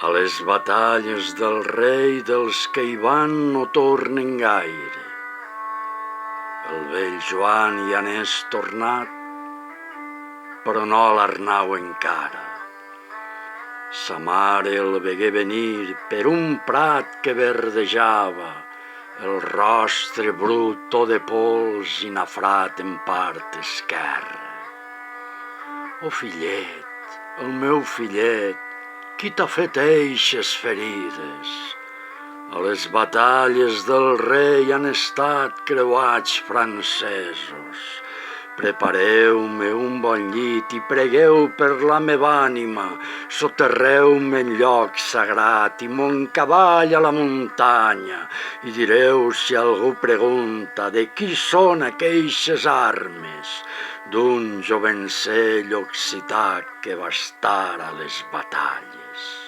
A les batalles del rei dels que hi van no tornen gaire. El vell Joan hi anés tornat, però no l'Arnau encara. Sa mare el vegué venir per un prat que verdejava, el rostre brut tot de pols i nafrat en part esquerra. Oh fillet, el meu fillet, qui t'ha fet eixes ferides? A les batalles del rei han estat creuats francesos. Prepareu-me un bon llit i pregueu per la meva ànima, soterreu-me en lloc sagrat i mon cavall a la muntanya, i direu si algú pregunta de qui són aqueixes armes, d'un jovencell occità que va estar a les batalles.